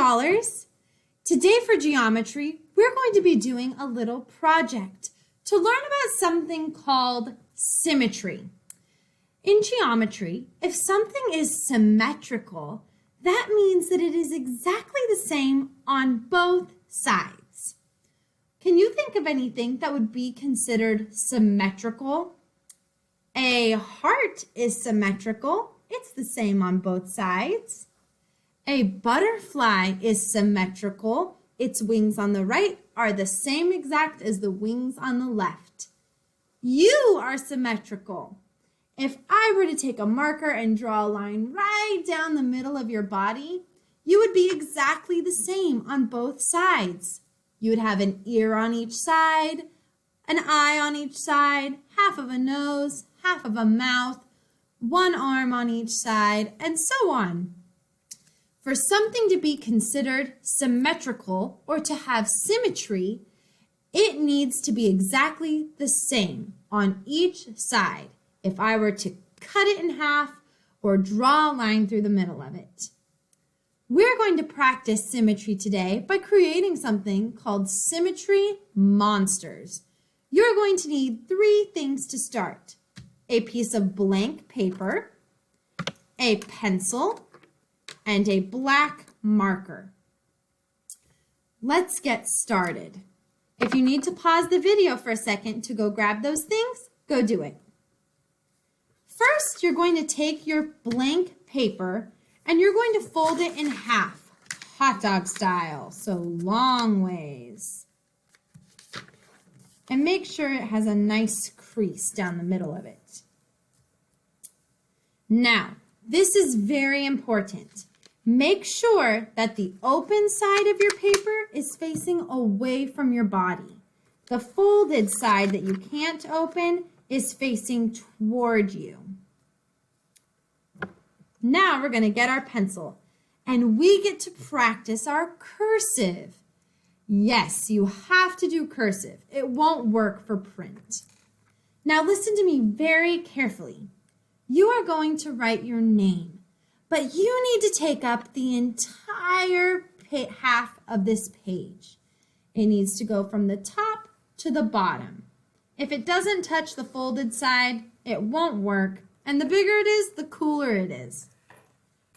scholars! Today for geometry, we're going to be doing a little project to learn about something called symmetry. In geometry, if something is symmetrical, that means that it is exactly the same on both sides. Can you think of anything that would be considered symmetrical? A heart is symmetrical. It's the same on both sides. A butterfly is symmetrical. Its wings on the right are the same exact as the wings on the left. You are symmetrical. If I were to take a marker and draw a line right down the middle of your body, you would be exactly the same on both sides. You would have an ear on each side, an eye on each side, half of a nose, half of a mouth, one arm on each side, and so on. For something to be considered symmetrical or to have symmetry, it needs to be exactly the same on each side if I were to cut it in half or draw a line through the middle of it. We're going to practice symmetry today by creating something called Symmetry Monsters. You're going to need 3 things to start: a piece of blank paper, a pencil, and a black marker. Let's get started. If you need to pause the video for a second to go grab those things, go do it. First, you're going to take your blank paper and you're going to fold it in half, hot dog style, so long ways. And make sure it has a nice crease down the middle of it. Now, this is very important. Make sure that the open side of your paper is facing away from your body. The folded side that you can't open is facing toward you. Now we're going to get our pencil and we get to practice our cursive. Yes, you have to do cursive. It won't work for print. Now listen to me very carefully. You are going to write your name, but you need to take up the entire half of this page. It needs to go from the top to the bottom. If it doesn't touch the folded side, it won't work, and the bigger it is, the cooler it is.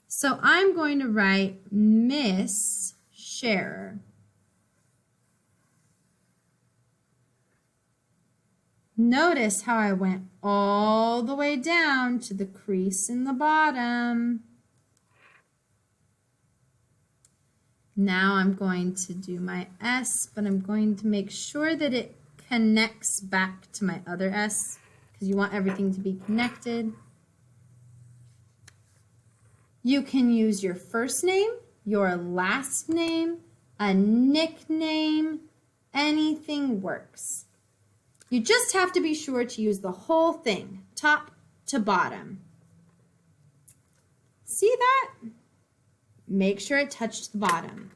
So I'm going to write Miss Scherer. Notice how I went all the way down to the crease in the bottom. Now I'm going to do my S, but I'm going to make sure that it connects back to my other S because you want everything to be connected. You can use your first name, your last name, a nickname, anything works. You just have to be sure to use the whole thing, top to bottom. See that? Make sure it touched the bottom.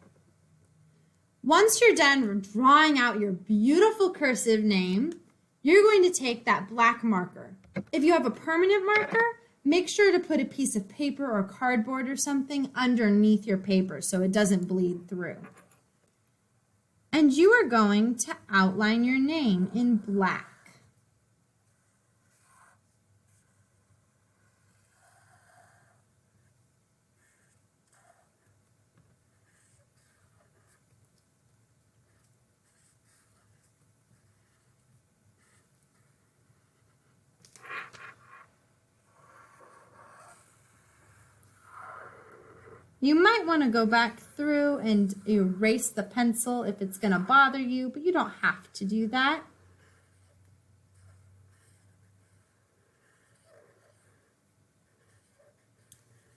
Once you're done drawing out your beautiful cursive name, you're going to take that black marker. If you have a permanent marker, make sure to put a piece of paper or cardboard or something underneath your paper so it doesn't bleed through. And you are going to outline your name in black. You might want to go back through and erase the pencil if it's going to bother you, but you don't have to do that.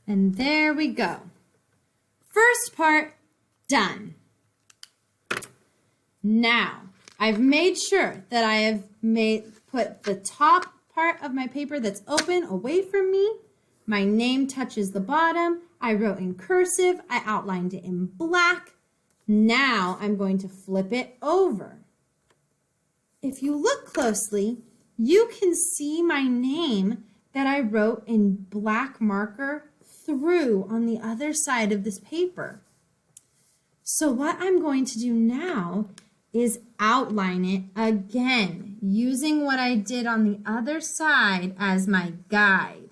And there we go. First part done. Now, I've made sure that I have put the top part of my paper that's open away from me. My name touches the bottom. I wrote in cursive. I outlined it in black. Now I'm going to flip it over. If you look closely, you can see my name that I wrote in black marker through on the other side of this paper. So what I'm going to do now is outline it again, using what I did on the other side as my guide.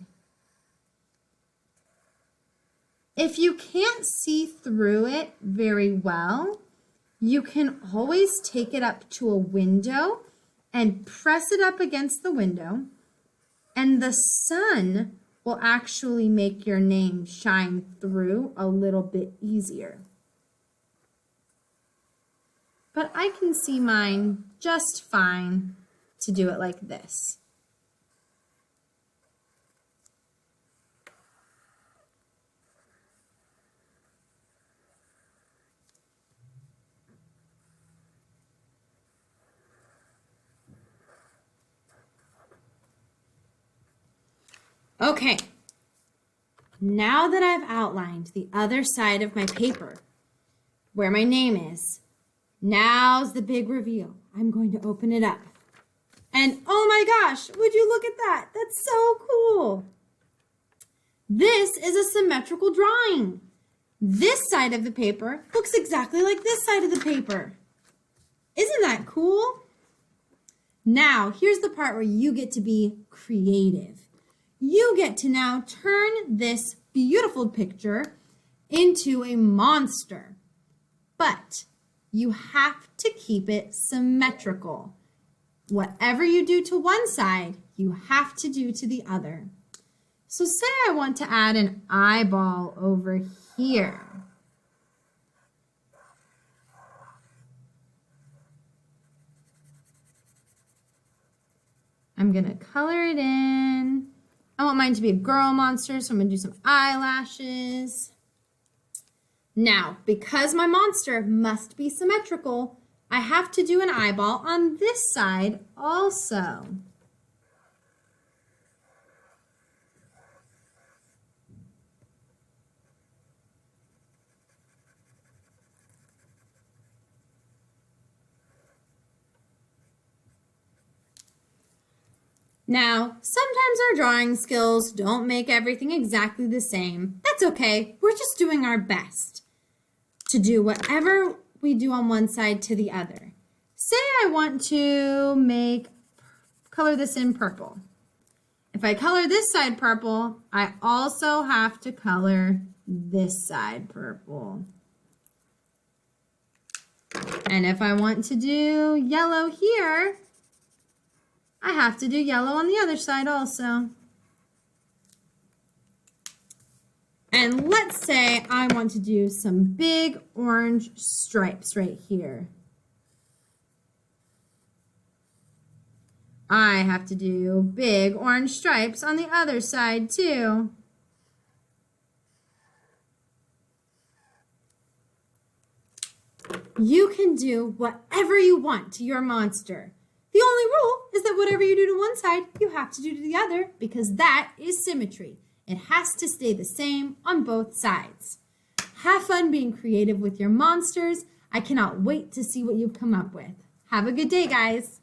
If you can't see through it very well, you can always take it up to a window and press it up against the window, and the sun will actually make your name shine through a little bit easier. But I can see mine just fine to do it like this. Okay, now that I've outlined the other side of my paper, where my name is, now's the big reveal. I'm going to open it up. And oh my gosh, would you look at that? That's so cool. This is a symmetrical drawing. This side of the paper looks exactly like this side of the paper. Isn't that cool? Now, here's the part where you get to be creative. You get to now turn this beautiful picture into a monster. But you have to keep it symmetrical. Whatever you do to one side, you have to do to the other. So say I want to add an eyeball over here. I'm going to color it in. I want mine to be a girl monster, so I'm going to do some eyelashes. Now, because my monster must be symmetrical, I have to do an eyeball on this side also. Now, sometimes our drawing skills don't make everything exactly the same. That's okay. We're just doing our best to do whatever we do on one side to the other. Say I want to color this in purple. If I color this side purple, I also have to color this side purple. And if I want to do yellow here, I have to do yellow on the other side also. And let's say I want to do some big orange stripes right here. I have to do big orange stripes on the other side too. You can do whatever you want to your monster. The only rule is that whatever you do to one side, you have to do to the other, because that is symmetry. It has to stay the same on both sides. Have fun being creative with your monsters. I cannot wait to see what you've come up with. Have a good day, guys.